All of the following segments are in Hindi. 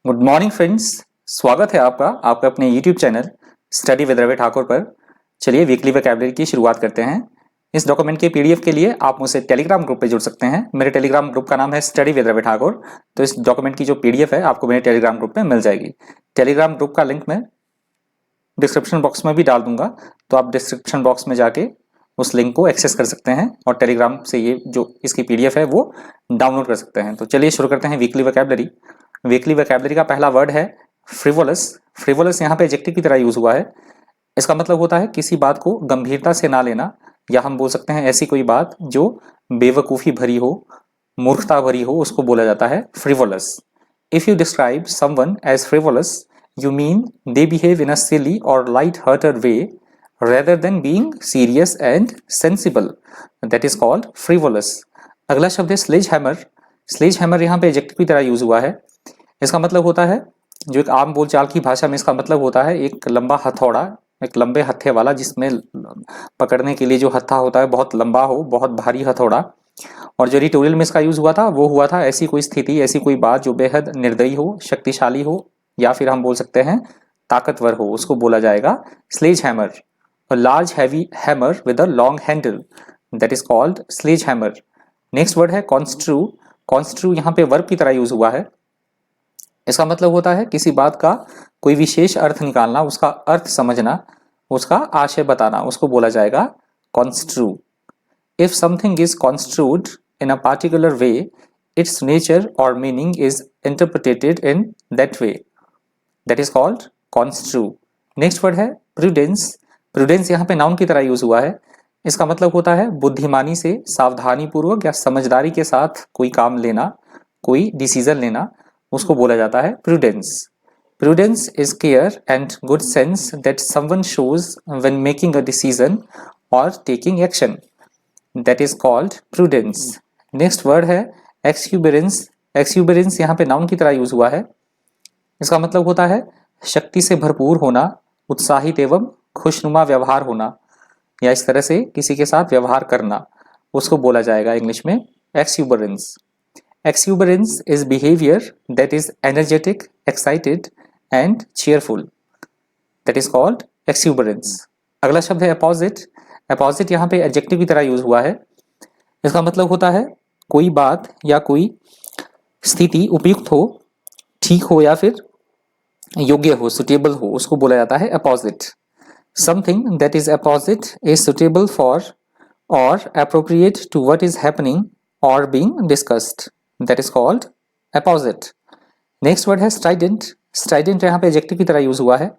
Good morning friends. स्वागत है आपका अपने YouTube channel study with Ravi Thakur पर। चलिए वीकली वोकैबुलरी की शुरुआत करते हैं। इस डॉक्यूमेंट के पीडीएफ के लिए आप मुझसे टेलीग्राम ग्रुप पे जुड़ सकते हैं। मेरे टेलीग्राम ग्रुप का नाम है स्टडी विद रवि ठाकुर। तो इस डॉक्यूमेंट की जो पीडीएफ है आपको मेरे टेलीग्राम ग्रुप में मिल जाएगी। टेलीग्राम ग्रुप का लिंक मैं डिस्क्रिप्शन बॉक्स में भी डाल दूंगा, तो आप डिस्क्रिप्शन बॉक्स में जाके उस लिंक को एक्सेस कर सकते हैं और टेलीग्राम से ये जो इसकी पीडीएफ है वो डाउनलोड कर सकते हैं। तो चलिए शुरू करते हैं वीकली वोकैबुलरी। वीकली वोकैबुलरी का पहला वर्ड है फ्रिवोलस। फ्रिवोलस यहाँ पे एडजेक्टिव की तरह यूज हुआ है। इसका मतलब होता है किसी बात को गंभीरता से ना लेना, या हम बोल सकते हैं ऐसी कोई बात जो बेवकूफ़ी भरी हो, मूर्खता भरी हो, उसको बोला जाता है frivolous. If you describe someone as frivolous, you mean they behave in a silly or light-hearted way rather than being serious and sensible. That is called frivolous. अगला शब्द है स्लेज हैमर। स्लेज हैमर यहाँ पे एडजेक्टिव की तरह यूज हुआ है। इसका मतलब होता है, जो एक आम बोलचाल की भाषा में इसका मतलब होता है एक लंबा हथौड़ा, एक लंबे हत्थे वाला, जिसमें पकड़ने के लिए जो हत्था होता है बहुत लंबा हो, बहुत भारी हथौड़ा। और जो एडिटोरियल में इसका यूज हुआ था वो हुआ था ऐसी कोई स्थिति, ऐसी कोई बात जो बेहद निर्दयी हो, शक्तिशाली हो, या फिर हम बोल सकते हैं ताकतवर हो, उसको बोला जाएगा sledge hammer. Large heavy hammer with a long handle, that is called sledge hammer. Next word है कॉन्स्ट्रू। कॉन्स्ट्रू यहाँ पे वर्ब की तरह यूज हुआ है। इसका मतलब होता है किसी बात का कोई विशेष अर्थ निकालना, उसका अर्थ समझना, उसका आशय बताना, उसको बोला जाएगा construe. If something is construed in a particular way, its nature or meaning is interpreted in that way, that is called construe. Next word है प्रूडेंस। प्रूडेंस यहाँ पे नाउन की तरह यूज हुआ है। इसका मतलब होता है बुद्धिमानी से, सावधानी पूर्वक या समझदारी के साथ कोई काम लेना, कोई डिसीजन लेना, उसको बोला जाता है prudence. Prudence is care and good sense that someone shows when making a decision और taking action, that is called prudence. Next word है एक्सुबरेंस। एक्सुबरेंस यहाँ पे नाउन की तरह यूज हुआ है। इसका मतलब होता है शक्ति से भरपूर होना, उत्साहित एवं खुशनुमा व्यवहार होना, या इस तरह से किसी के साथ व्यवहार करना, उसको बोला जाएगा इंग्लिश में exuberance. Exuberance is behaviour that is energetic, excited and cheerful, that is called exuberance. अगला शब्द है अपोजिट। अपोजिट यहाँ पे एडजेक्टिव की तरह यूज हुआ है। इसका मतलब होता है कोई बात या कोई स्थिति उपयुक्त हो, ठीक हो, या फिर योग्य हो, सुटेबल हो, उसको बोला जाता है apposite. Something that is apposite is suitable for और appropriate to what is happening और being discussed, that is called apposite. Next word है स्ट्राइडेंट। स्ट्राइडेंट यहाँ पे एडजेक्टिव की तरह यूज हुआ है।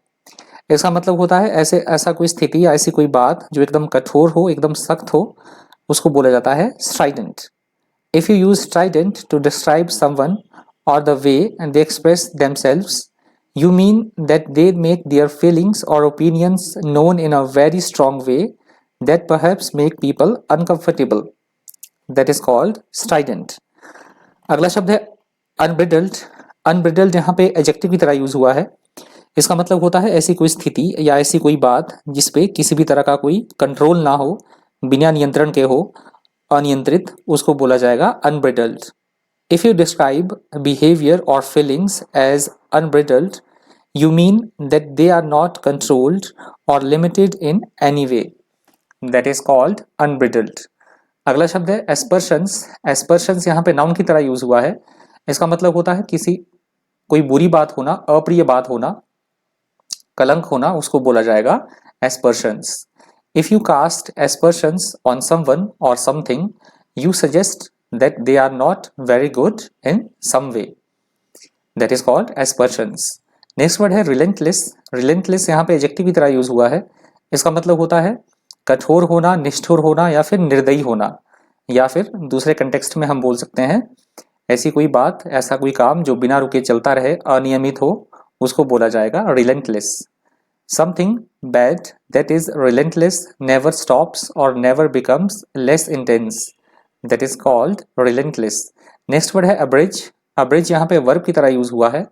इसका मतलब होता है ऐसा कोई स्थिति या ऐसी कोई बात जो एकदम कठोर हो, एकदम सख्त हो, उसको बोला जाता है Strident. If you use strident to describe someone or the way they express themselves, you mean that they make their feelings or opinions known in a very strong way that perhaps make people uncomfortable. That is called strident. अगला शब्द है unbridled. Unbridled यहाँ पे एडजेक्टिव की तरह यूज हुआ है। इसका मतलब होता है ऐसी कोई स्थिति या ऐसी कोई बात जिसपे किसी भी तरह का कोई कंट्रोल ना हो, बिना नियंत्रण के हो, अनियंत्रित, उसको बोला जाएगा unbridled. If you describe behaviour और feelings as unbridled, you mean that they are not controlled और limited in any way, that is called unbridled. अगला शब्द है एस्पर्शंस। एस्पर्शंस यहाँ पे नाउन की तरह यूज हुआ है। इसका मतलब होता है किसी कोई बुरी बात होना, अप्रिय बात होना, कलंक होना, उसको बोला जाएगा एस्पर्शंस। If you cast aspersions on someone or something, you suggest that they are not very good in some way. That is called aspersions. Next word है relentless. Relentless यहाँ पे एडजेक्टिव की तरह यूज हुआ है। इसका मतलब होता है कठोर होना, निष्ठुर होना, या फिर निर्दयी होना, या फिर दूसरे कंटेक्स्ट में हम बोल सकते हैं ऐसी कोई बात, ऐसा कोई काम जो बिना रुके चलता रहे, अनियमित हो, उसको बोला जाएगा relentless. Something bad that is relentless never stops or never becomes less intense, that is called relentless. Next word है abridge. abridge यहाँ पे verb की तरह यूज हुआ है।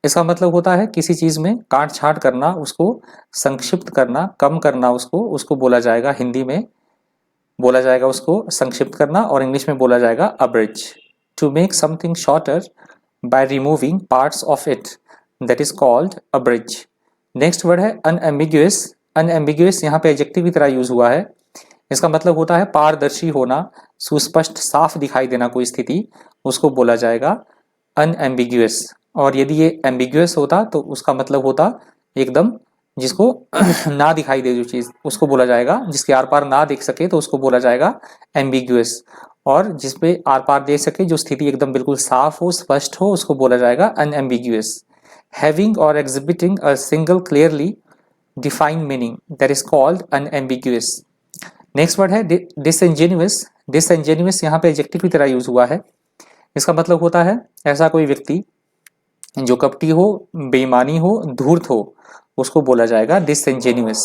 इसका मतलब होता है किसी चीज में काट छाट करना, उसको संक्षिप्त करना, कम करना, उसको बोला जाएगा, हिंदी में बोला जाएगा उसको संक्षिप्त करना, और इंग्लिश में बोला जाएगा abridge. To make something shorter by removing parts of it, that is called a bridge. Next word है unambiguous. unambiguous यहाँ पे एडजेक्टिव की तरह यूज हुआ है. इसका मतलब होता है पारदर्शी होना, सुस्पष्ट साफ दिखाई देना कोई स्थिति, उसको बोला जाएगा unambiguous. और यदि ये ambiguous होता तो उसका मतलब होता एकदम जिसको ना दिखाई दे जो चीज, उसको बोला जाएगा, जिसके आर पार ना देख सके तो उसको बोला जाएगा ambiguous. और जिसपे आर पार देख सके, जो स्थिति एकदम बिल्कुल साफ हो, स्पष्ट हो, उसको बोला जाएगा unambiguous. Having or exhibiting a single clearly defined meaning, that is called unambiguous. Next word है disingenuous. disingenuous यहाँ पे एडजेक्टिव की तरह यूज हुआ है. इसका मतलब होता है ऐसा कोई व्यक्ति जो कपटी हो, बेईमानी हो, धूर्त हो, उसको बोला जाएगा disingenuous.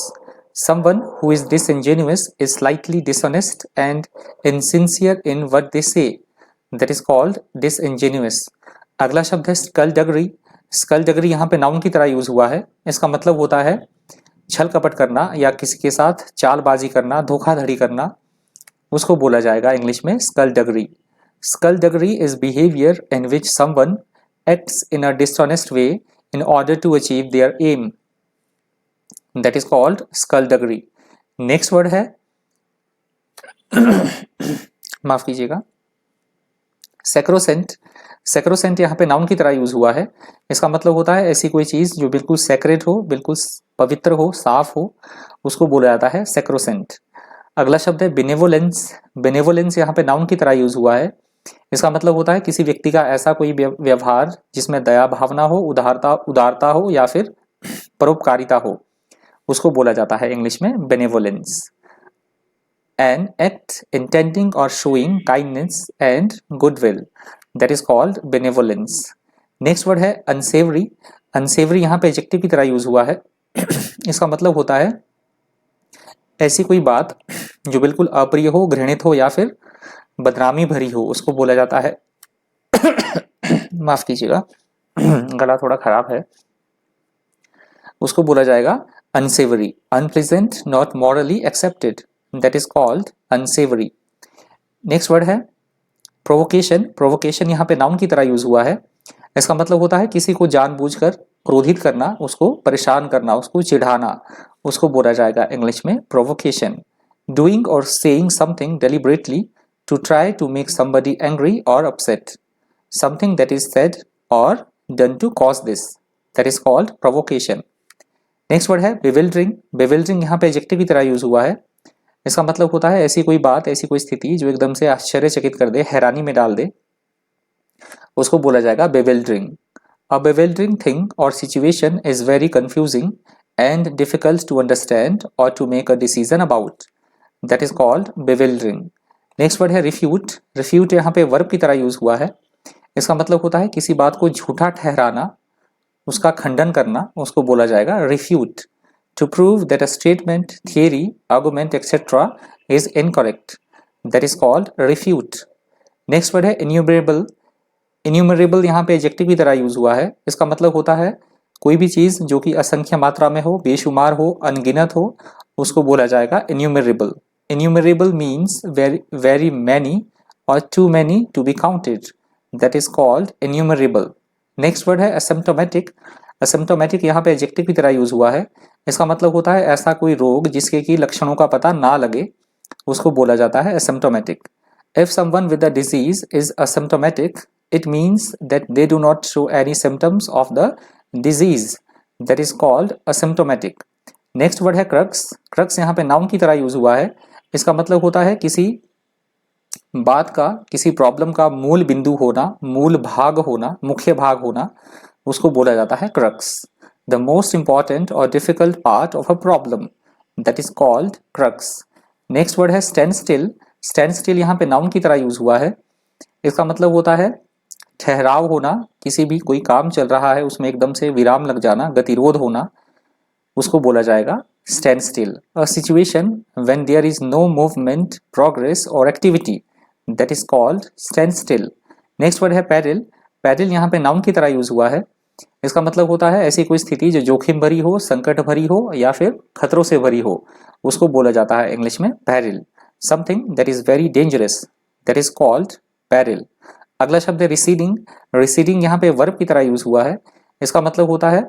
Someone who is disingenuous is slightly dishonest and insincere in what they say, that is called disingenuous. अगला शब्द है skullduggery. skullduggery यहाँ पे नाउन की तरह यूज हुआ है. इसका मतलब होता है छल कपट करना या किसी के साथ चालबाजी करना, धोखाधड़ी करना, उसको बोला जाएगा इंग्लिश में skullduggery. Skullduggery is behavior in which someone acts in a dishonest way in order to achieve their aim, that is called skullduggery. Next word है माफ कीजिएगा sacrosanct. sacrosanct यहाँ पे नाउन की तरह यूज हुआ है. इसका मतलब होता है ऐसी कोई चीज जो बिल्कुल सैक्रेड हो, बिल्कुल पवित्र हो, साफ हो, उसको बोला जाता है sacrosanct. अगला शब्द है benevolence. benevolence यहाँ पे नाउन की तरह यूज हुआ है. इसका मतलब होता है किसी व्यक्ति का ऐसा कोई व्यवहार जिसमें दया भावना हो, उदारता हो या फिर परोपकारिता हो, उसको बोला जाता है इंग्लिश में benevolence. An act intending or showing kindness and goodwill, that is called benevolence. Next word है unsavory. unsavory यहाँ पे एडजेक्टिव की तरह यूज हुआ है. इसका मतलब होता है ऐसी कोई बात जो बिल्कुल अप्रिय हो, घृणित हो या फिर बदनामी भरी हो, उसको बोला जाता है माफ कीजिएगा गला थोड़ा खराब है, उसको बोला जाएगा unsavory. unpleasant, not morally accepted, that is called unsavory. Next word है provocation. provocation यहाँ पे नाउन की तरह यूज हुआ है. इसका मतलब होता है किसी को जानबूझकर क्रोधित करना, उसको परेशान करना, उसको चिढ़ाना, उसको बोला जाएगा इंग्लिश में provocation. doing or saying something deliberately to try to make somebody angry or upset. something that is said or done to cause this, that is called provocation. Next word है bewildering. bewildering यहाँ पे एडजेक्टिव की तरह यूज हुआ है. इसका मतलब होता है ऐसी कोई बात, ऐसी कोई स्थिति जो एकदम से आश्चर्यचकित कर दे, हैरानी में डाल दे, उसको बोला जाएगा bewildering. A bewildering thing or situation is very confusing and difficult to understand or to make a decision about, that is called bewildering. Next word है refute. refute यहाँ पे वर्ब की तरह यूज हुआ है. इसका मतलब होता है किसी बात को झूठा ठहराना, उसका खंडन करना, उसको बोला जाएगा refute. To prove that a statement, theory, argument, etc. is incorrect, that is called refute. Next word है enumerable. enumerable यहाँ पे एडजेक्टिव की तरह यूज हुआ है. इसका मतलब होता है कोई भी चीज जो कि असंख्य मात्रा में हो, बेशुमार हो, अनगिनत हो, उसको बोला जाएगा enumerable. enumerable means very many or too many to be counted, that is called enumerable. Next word है asymptomatic. asymptomatic यहाँ पे एडजेक्टिव की तरह यूज हुआ है. इसका मतलब होता है ऐसा कोई रोग जिसके कि लक्षणों का पता ना लगे, उसको बोला जाता है asymptomatic. If someone with a disease is asymptomatic, it means that they do not show any symptoms of the disease, that is called asymptomatic. Next word है crux. crux यहाँ पे नाउन की तरह यूज हुआ है. इसका मतलब होता है किसी बात का, किसी प्रॉब्लम का मूल बिंदु होना, मूल भाग होना, मुख्य भाग होना, उसको बोला जाता है crux. The most important or difficult part of a problem, that is called crux. Next word है stand still. stand still यहाँ पे नाउन की तरह यूज हुआ है. इसका मतलब होता है ठहराव होना, किसी भी कोई काम चल रहा है उसमें एकदम से विराम लग जाना, गतिरोध होना, उसको बोला जाएगा stand still. A situation when there is no movement, progress or activity, that is called stand still. Next word है peril. peril यहाँ पे नाउन की तरह यूज हुआ है. इसका मतलब होता है ऐसी कोई स्थिति जो जोखिम भरी हो, संकट भरी हो या फिर खतरों से भरी हो, उसको बोला जाता है इंग्लिश में peril. Something that is very dangerous, that is called peril. अगला शब्द है रिसीडिंग। रिसीडिंग यहाँ पे वर्ब की तरह यूज हुआ है। इसका मतलब होता है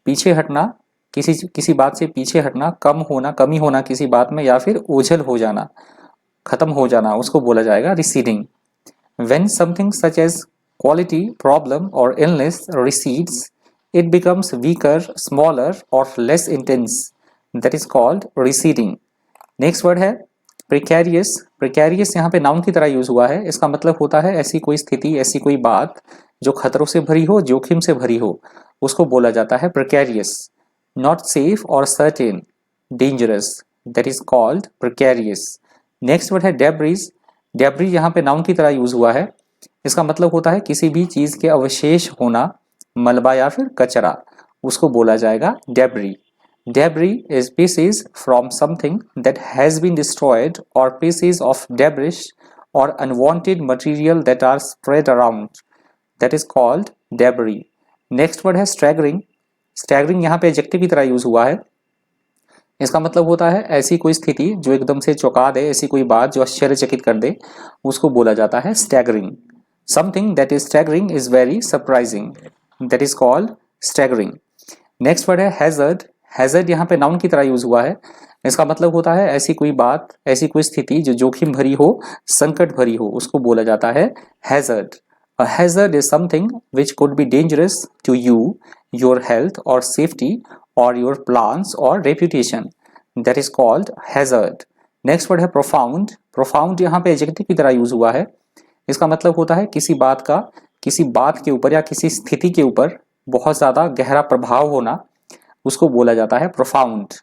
पीछे हटना, किसी बात से पीछे हटना, कम होना, कमी होना किसी बात में, या फिर ओझल हो जाना, खत्म हो जाना, उसको बोला जाएगा receding. When something such as quality, problem or illness recedes, it becomes weaker, smaller or less intense. That is called receding. Next word है precarious. Precarious यहाँ पे noun की तरह यूज हुआ है। इसका मतलब होता है ऐसी कोई स्थिति, ऐसी कोई बात जो खतरों से भरी हो, जोखिम से भरी हो, उसको बोला जाता है precarious. Not safe or certain, dangerous. That is called precarious. Next word है debris. डेब्री यहाँ पे नाउन की तरह यूज हुआ है। इसका मतलब होता है किसी भी चीज के अवशेष होना, मलबा या फिर कचरा, उसको बोला जाएगा debris. Debris is pieces from something that has been destroyed और पीसेस ऑफ डेब्रिश और unwanted material that are spread around, that is called debris. Next word है स्टैगरिंग। स्टैगरिंग यहाँ पे एडजेक्टिव की तरह यूज हुआ है। इसका मतलब होता है ऐसी कोई स्थिति जो एकदम से चौंका दे, ऐसी कोई बात जो आश्चर्यचकित कर दे, उसको बोला जाता है staggering. Something that is staggering is very surprising, that is called staggering. Next word है हैजर्ड। हैजर्ड यहाँ पे नाउन की तरह यूज हुआ है। इसका मतलब होता है ऐसी कोई बात, ऐसी कोई स्थिति जो जोखिम भरी हो, संकट भरी हो, उसको बोला जाता है hazard. A hazard is something which could be dangerous to you, your health or safety, or your plans or reputation. That is called hazard. Next word है profound. Profound यहाँ पे एडजेक्टिव की तरह यूज हुआ है। इसका मतलब होता है किसी बात के ऊपर या किसी स्थिति के ऊपर बहुत ज्यादा गहरा प्रभाव होना, उसको बोला जाता है profound.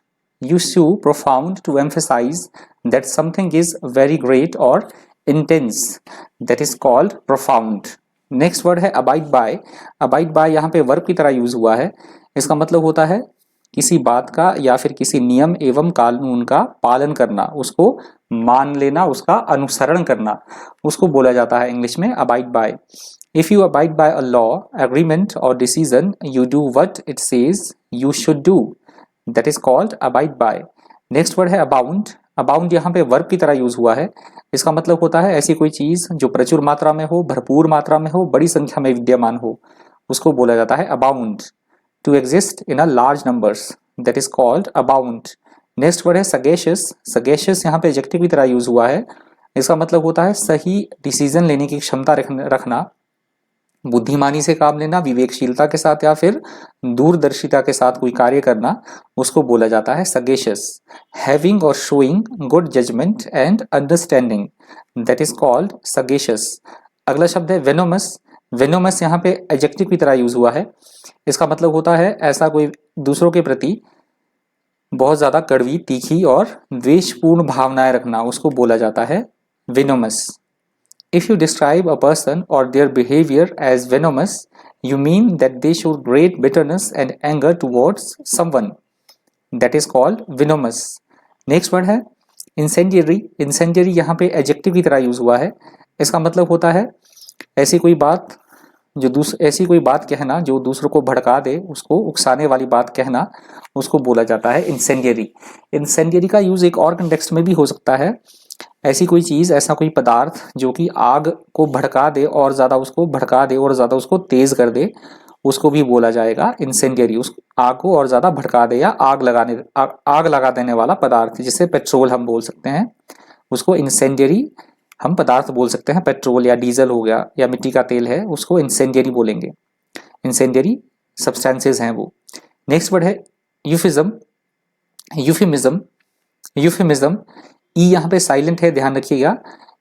Use to profound to emphasize that something is very great or intense. That is called profound. Next word है अबाइड बाय। अबाइड बाय यहाँ पे वर्ब की तरह यूज हुआ है। इसका मतलब होता है किसी बात का या फिर किसी नियम एवं कानून का पालन करना, उसको मान लेना, उसका अनुसरण करना, उसको बोला जाता है इंग्लिश में abide by. If you abide by a law, agreement और decision, you do what it says you should do, that is called abide by. Next word है अबाउंड। अबाउंड यहाँ पे वर्ब की तरह यूज हुआ है। इसका मतलब होता है ऐसी कोई चीज जो प्रचुर मात्रा में हो, भरपूर मात्रा में हो, बड़ी संख्या में विद्यमान हो, उसको बोला जाता है abound. To exist in a large numbers, that is called abound. Next word है सगेशियस। सगेशियस यहाँ पे एडजेक्टिव की तरह यूज हुआ है। इसका मतलब होता है सही डिसीजन लेने की क्षमता रखना, बुद्धिमानी से काम लेना, विवेकशीलता के साथ या फिर दूरदर्शिता के साथ कोई कार्य करना, उसको बोला जाता है सगेशियस। हैविंग और showing good judgement and understanding, that is called sagacious. अगला शब्द है वेनोमस। वेनोमस यहाँ पे एडजेक्टिव की तरह यूज हुआ है। इसका मतलब होता है ऐसा कोई दूसरों के प्रति बहुत ज्यादा कड़वी, तीखी और द्वेषपूर्ण भावनाएं रखना, उसको बोला जाता है वेनोमस। If you describe a person or their behavior as venomous, you mean that they show great bitterness and anger towards someone. That is called venomous. Next word है incendiary. Incendiary यहाँ पे adjective की तरह यूज हुआ है। इसका मतलब होता है ऐसी कोई बात कहना जो दूसरों को भड़का दे, उसको उकसाने वाली बात कहना, उसको बोला जाता है इंसेंडियरी। इंसेंडियरी का यूज एक और कंटेक्स्ट में भी हो सकता है। ऐसी कोई चीज, ऐसा कोई पदार्थ जो कि आग को भड़का दे और ज्यादा उसको तेज कर दे, उसको भी बोला जाएगा इंसेंडियरी। उस आग को और ज्यादा भड़का दे या आग लगा देने वाला पदार्थ, जिसे पेट्रोल हम बोल सकते हैं, उसको इंसेंडियरी हम पदार्थ बोल सकते हैं। पेट्रोल या डीजल हो गया या मिट्टी का तेल है, उसको इंसेंडियरी बोलेंगे। इंसेंडियरी सब्सटेंसेस हैं वो। नेक्स्ट वर्ड है यूफिज्म। यूफिमिज्म ई यहाँ पे साइलेंट है, ध्यान रखिएगा,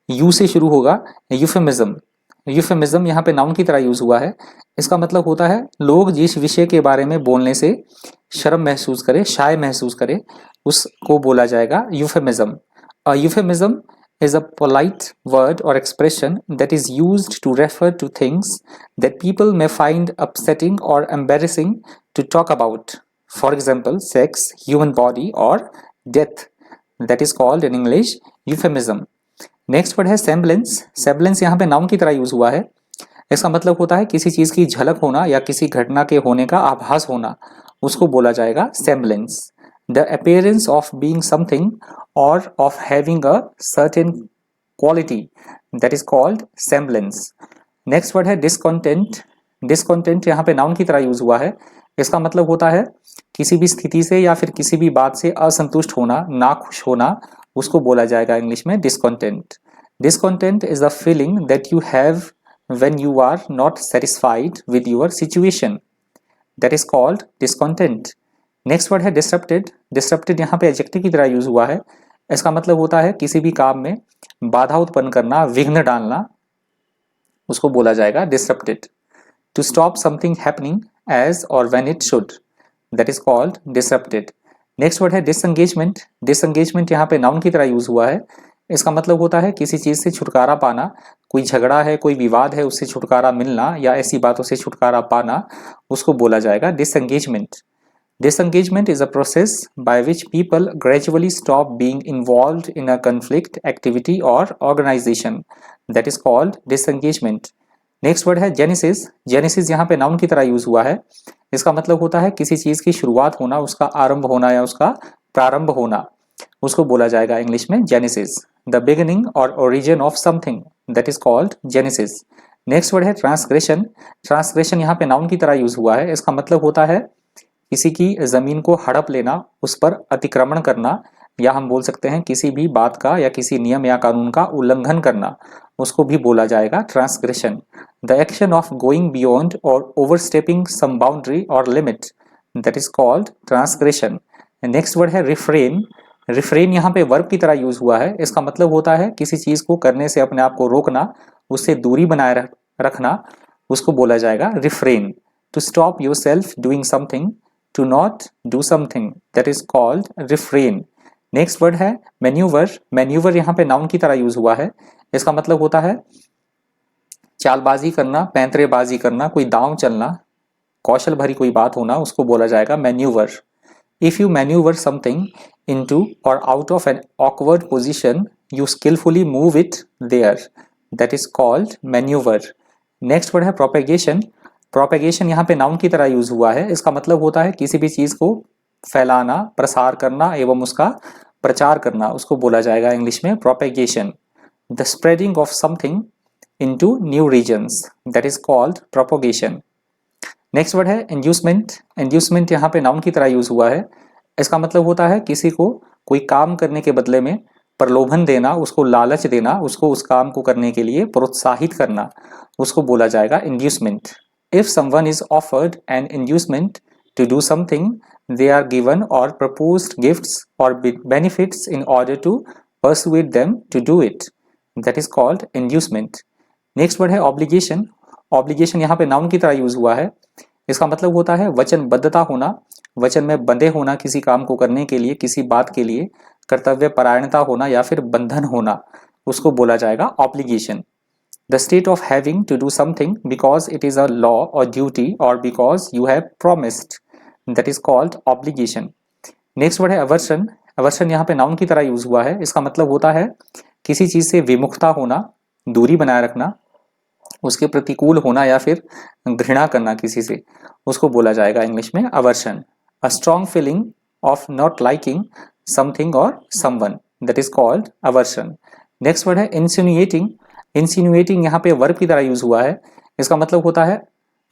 यू से शुरू होगा। यूफेमिज्म यहाँ पे नाउन की तरह यूज हुआ है। इसका मतलब होता है लोग जिस विषय के बारे में बोलने से शर्म महसूस करे, शाय महसूस करे, उसको बोला जाएगा euphemism. Euphemism is a polite word or expression that is used to refer to things that people may find upsetting or embarrassing to talk about. For example, sex, human body or death. That is called in English euphemism. Next word है semblance. Semblance यहाँ पे noun की तरह यूज हुआ है। इसका मतलब होता है किसी चीज की झलक होना या किसी घटना के होने का आभास होना, उसको बोला जाएगा semblance. The appearance of being something or of having a certain quality, that is called semblance. Next word है डिसकंटेंट। डिसकंटेंट यहाँ पे नाउन की तरह यूज हुआ है। इसका मतलब होता है किसी भी स्थिति से या फिर किसी भी बात से असंतुष्ट होना, नाखुश होना, उसको बोला जाएगा इंग्लिश में discontent. Discontent is the feeling that you have when you are not satisfied with your situation, that is called discontent. Next word है डिसरप्टेड। डिसरप्टेड यहाँ पे एडजेक्टिव की तरह यूज हुआ है। इसका मतलब होता है किसी भी काम में बाधा उत्पन्न करना, विघ्न डालना, उसको बोला जाएगा disrupted. To stop something happening as और when it should, that is called disrupted. Next word है डिसएंगेजमेंट। डिसएंगेजमेंट यहाँ पे नाउन की तरह यूज हुआ है। इसका मतलब होता है किसी चीज से छुटकारा पाना, कोई झगड़ा है, कोई विवाद है, उससे छुटकारा मिलना या ऐसी बातों से छुटकारा पाना, उसको बोला जाएगा disengagement. Disengagement is a process by which people gradually stop being involved in a conflict, activity or organization. That is called disengagement. Next word है जेनेसिस। जेनेसिस यहाँ पे नाउन की तरह यूज हुआ है। इसका मतलब होता है किसी चीज की शुरुआत होना, उसका आरंभ होना या उसका प्रारंभ होना, उसको बोला जाएगा इंग्लिश में जेनेसिस। द बिगिनिंग और origin of something, that is called genesis. Next word है ट्रांसग्रेशन। ट्रांसग्रेशन यहाँ पे नाउन की तरह यूज हुआ है। इसका मतलब होता है किसी की जमीन को हड़प लेना, उस पर अतिक्रमण करना, या हम बोल सकते हैं किसी भी बात का या किसी नियम या कानून का उल्लंघन करना, उसको भी बोला जाएगा transgression. The action of going beyond और ओवरस्टेपिंग सम बाउंड्री और limit, that is called transgression. Next word है रिफ्रेन। रिफ्रेन यहाँ पे वर्ब की तरह यूज हुआ है। इसका मतलब होता है किसी चीज को करने से अपने आप को रोकना, उससे दूरी बनाए रखना, उसको बोला जाएगा refrain. To stop yourself doing something, to not do something, that is called refrain. Next word है मैन्यूवर। मैन्यूवर यहाँ पे नाउन की तरह यूज हुआ है। इसका मतलब होता है चालबाजी करना, पैंतरेबाजी करना, कोई दांव चलना, कौशल भरी कोई बात होना, उसको बोला जाएगा manoeuvre. If you manoeuvre something into और out of an awkward position, you skilfully move it there, that is called manoeuvre. Next word है प्रोपेगेशन। प्रोपेगेशन यहाँ पे नाउन की तरह यूज हुआ है। इसका मतलब होता है किसी भी चीज को फैलाना, प्रसार करना एवं उसका प्रचार करना, उसको बोला जाएगा इंग्लिश में propagation. The spreading of something into new regions, that is called propagation. Next word है इंड्यूसमेंट। इंड्यूसमेंट यहाँ पे नाउन की तरह यूज हुआ है। इसका मतलब होता है किसी को कोई काम करने के बदले में प्रलोभन देना, उसको लालच देना, उसको उस काम को करने के लिए प्रोत्साहित करना, उसको बोला जाएगा inducement. If someone is offered an inducement to do something, they are given or proposed gifts or benefits in order to persuade them to do it. That is called inducement. Next word है obligation. Obligation यहाँ पे noun की तरह यूज हुआ है। इसका मतलब होता है वचनबद्धता होना, वचन में बंधे होना किसी काम को करने के लिए, किसी बात के लिए, कर्तव्य परायणता होना या फिर बंधन होना, उसको बोला जाएगा obligation. The state of having to do something because it is a law or duty or because you have promised, that is called obligation. Next word है aversion. aversion यहाँ पे noun की तरह यूज हुआ है। इसका मतलब होता है किसी चीज से विमुखता होना, दूरी बनाए रखना, उसके प्रतिकूल होना या फिर घृणा करना किसी से, उसको बोला जाएगा इंग्लिश में aversion. A strong feeling of not liking something or someone, that is called aversion. Next word है insinuating. इंसिनुएटिंग यहाँ पे वर्ब की तरह यूज हुआ है। इसका मतलब होता है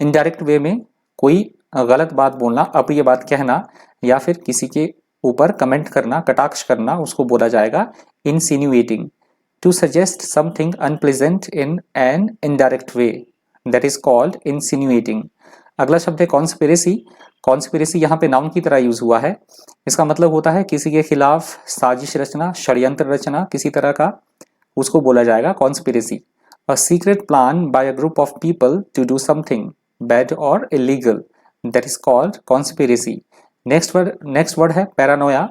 इनडायरेक्ट वे में कोई गलत बात बोलना, अप्रिय बात कहना या फिर किसी के ऊपर कमेंट करना, कटाक्ष करना, उसको बोला जाएगा insinuating. To suggest something unpleasant in an indirect way, that is called insinuating. अगला शब्द है कॉन्स्पिरेसी। कॉन्स्पिरेसी यहाँ पे नाउन की तरह यूज हुआ है। इसका मतलब होता है किसी के खिलाफ साजिश रचना, षड्यंत्र रचना किसी तरह का, उसको बोला जाएगा conspiracy. A secret plan by a group of people to do something bad और illegal, that is called conspiracy. Next word है पैरानोया।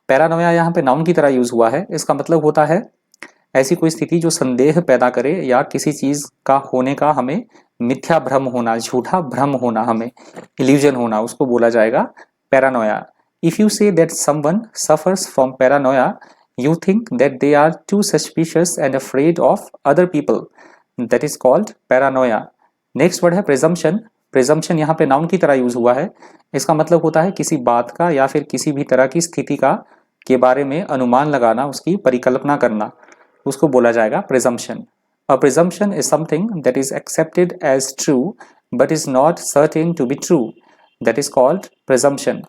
पैरानोया यहाँ पे नाउन की तरह यूज हुआ है। इसका मतलब होता है ऐसी कोई स्थिति जो संदेह पैदा करे या किसी चीज का होने का हमें मिथ्या भ्रम होना, झूठा भ्रम होना, हमें इल्यूजन होना, उसको बोला जाएगा Paranoia. If you say that someone suffers from Paranoia, you think that they are too suspicious and afraid of other people, that is called paranoia. next word है presumption. presumption यहाँ पे noun की तरह यूज हुआ है। इसका मतलब होता है किसी बात का या फिर किसी भी तरह की स्थिति का के बारे में अनुमान लगाना, उसकी परिकल्पना करना, उसको बोला जाएगा presumption. A presumption is something that is accepted as true but is not certain to be true. That is called presumption.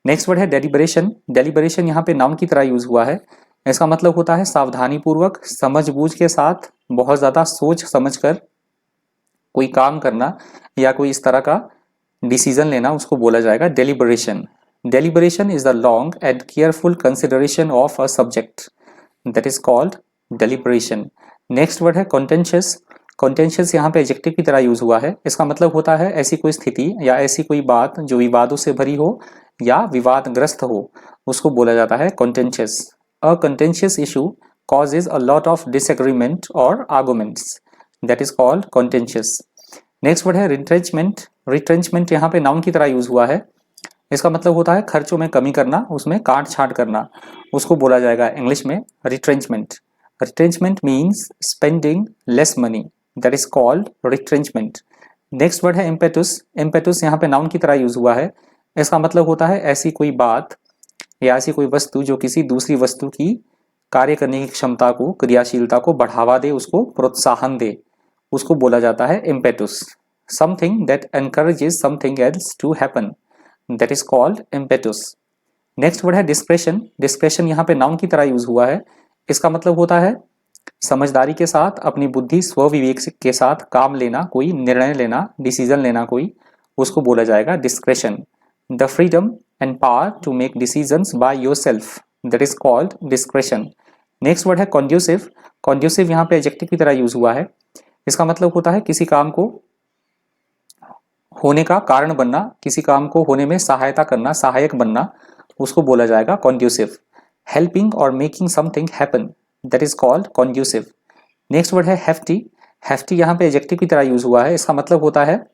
Next word है डेलिबरेशन. डेलिबरेशन यहाँ पे नाउन की तरह यूज हुआ है. इसका मतलब होता है सावधानी पूर्वक, समझबूझ के साथ, बहुत ज़्यादा सोच समझकर कोई काम करना या कोई इस तरह का डिसीजन लेना, उसको बोला जाएगा deliberation. Deliberation is the long and careful consideration of a subject. That is called deliberation. Next word है कॉन्टेंशियस. कॉन्टेंशियस यहाँ पे एडजेक्टिव की तरह यूज हुआ है. इसका मतलब होता है ऐसी कोई स्थिति या ऐसी कोई बात जो विवादों से भरी हो या विवादग्रस्त हो, उसको बोला जाता है कॉन्टेंशियस. अ कॉन्टेंशियस issue causes a lot of disagreement or arguments. That is called contentious. Next word है रिट्रेंचमेंट. रिट्रेंचमेंट यहाँ पे नाउन की तरह यूज हुआ है. इसका मतलब होता है खर्चों में कमी करना, उसमें काट छांट करना, उसको बोला जाएगा इंग्लिश में retrenchment. Retrenchment means spending less money. That is called retrenchment. Next word है इम्पेटस. इम्पेटस यहाँ पे नाउन की तरह यूज हुआ है. इसका मतलब होता है ऐसी कोई बात या ऐसी कोई वस्तु जो किसी दूसरी वस्तु की कार्य करने की क्षमता को, क्रियाशीलता को बढ़ावा दे, उसको प्रोत्साहन दे, उसको बोला जाता है impetus. Something that encourages something else to happen. That is called impetus. Next word है डिस्क्रेशन. डिस्क्रेशन यहाँ पे नाउन की तरह यूज हुआ है. इसका मतलब होता है समझदारी के साथ, अपनी बुद्धि स्वविवेक के साथ काम लेना, कोई निर्णय लेना, डिसीजन लेना कोई, उसको बोला जाएगा discretion. The freedom and power to make decisions by yourself. That is called discretion. Next word है कॉन्ड्यूसिव. कॉन्ड्यूसिव यहाँ पे एडजेक्टिव की तरह यूज हुआ है. इसका मतलब होता है किसी काम को होने का कारण बनना, किसी काम को होने में सहायता करना, सहायक बनना, उसको बोला जाएगा कॉन्ड्यूसिव. हेल्पिंग और making something happen. That is called conducive. Next word है हेफ्टी. हेफ्टी यहाँ पे एडजेक्टिव की तरह यूज हुआ है. इसका मतलब होता है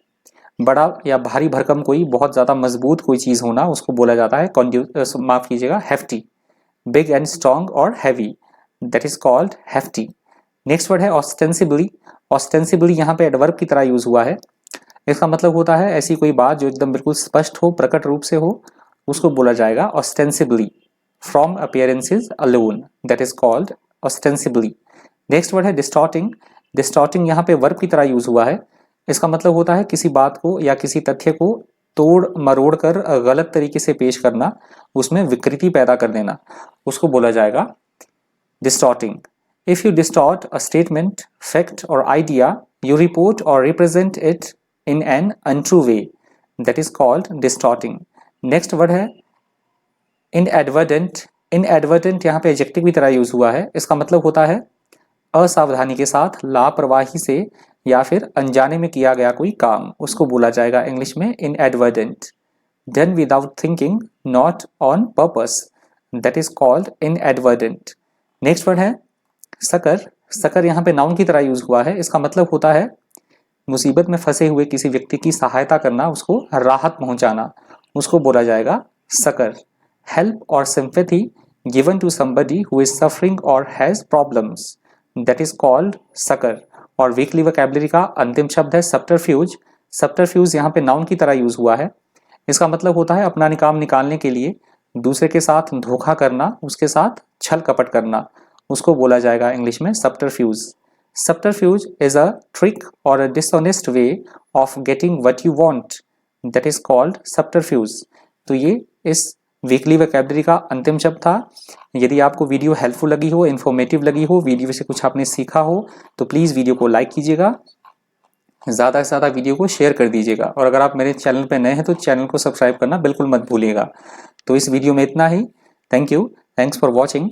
बड़ा या भारी भरकम कोई, बहुत ज़्यादा मजबूत कोई चीज़ होना, उसको बोला जाता है माफ कीजिएगा हेफ्टी. बिग एंड स्ट्रॉन्ग और heavy. That is called hefty. Next word है ऑस्टेंसिबली. ऑस्टेंसिबली यहाँ पे एडवर्ब की तरह यूज हुआ है. इसका मतलब होता है ऐसी कोई बात जो एकदम बिल्कुल स्पष्ट हो, प्रकट रूप से हो, उसको बोला जाएगा ostensibly. From appearances alone. That is called ostensibly. Next word है डिस्टॉर्टिंग. डिस्टॉर्टिंग यहाँ पे वर्ब की तरह यूज हुआ है. इसका मतलब होता है किसी बात को या किसी तथ्य को तोड़ मरोड़ कर गलत तरीके से पेश करना, उसमें विकृति पैदा कर देना, उसको बोला जाएगा distorting. If you distort a statement, fact और आइडिया, यू रिपोर्ट और represent it in an untrue way. That is called distorting. Next word है इनएडवर्टेंट. इनएडवर्टेंट यहाँ पे एडजेक्टिव की तरह यूज हुआ है. इसका मतलब होता है असावधानी के साथ, लापरवाही से या फिर अनजाने में किया गया कोई काम, उसको बोला जाएगा इंग्लिश में inadvertent. Done without thinking, not on purpose. That is called inadvertent. Next word है सकर. सकर यहाँ पे नाउन की तरह यूज हुआ है. इसका मतलब होता है मुसीबत में फंसे हुए किसी व्यक्ति की सहायता करना, उसको राहत पहुंचाना, उसको बोला जाएगा सकर. हेल्प और sympathy given to somebody who is suffering और has problems. That is called succour. और वीकली वोकैबुलरी का अंतिम शब्द है सब्टरफ्यूज. सब्टरफ्यूज यहाँ पे नाउन की तरह यूज हुआ है. इसका मतलब होता है अपना काम निकालने के लिए दूसरे के साथ धोखा करना, उसके साथ छल कपट करना, उसको बोला जाएगा इंग्लिश में सब्टरफ्यूज. सब्टरफ्यूज इज अ ट्रिक और a dishonest way of getting what you want. That is called subterfuge. तो ये इस वीकली वोकैबुलरी का अंतिम शब्द था. यदि आपको वीडियो हेल्पफुल लगी हो, इन्फॉर्मेटिव लगी हो, वीडियो से कुछ आपने सीखा हो, तो प्लीज़ वीडियो को लाइक कीजिएगा, ज़्यादा से ज़्यादा वीडियो को शेयर कर दीजिएगा. और अगर आप मेरे चैनल पर नए हैं तो चैनल को सब्सक्राइब करना बिल्कुल मत भूलिएगा. तो इस वीडियो में इतना ही. Thank you. Thanks for watching.